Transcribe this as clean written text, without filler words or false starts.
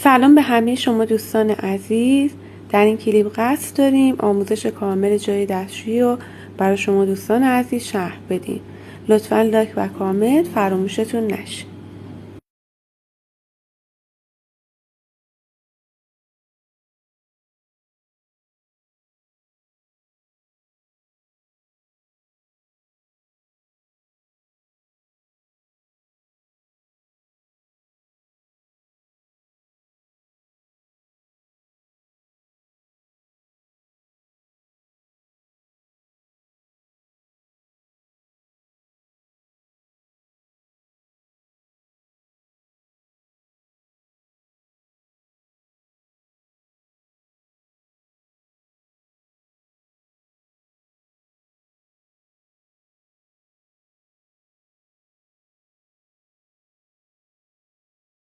سلام به همه شما دوستان عزیز. در این کلیپ قصد داریم آموزش کامل جای دستشویی رو برای شما دوستان عزیز شرح بدیم. لطفاً لایک و کامنت فراموشتون نشه.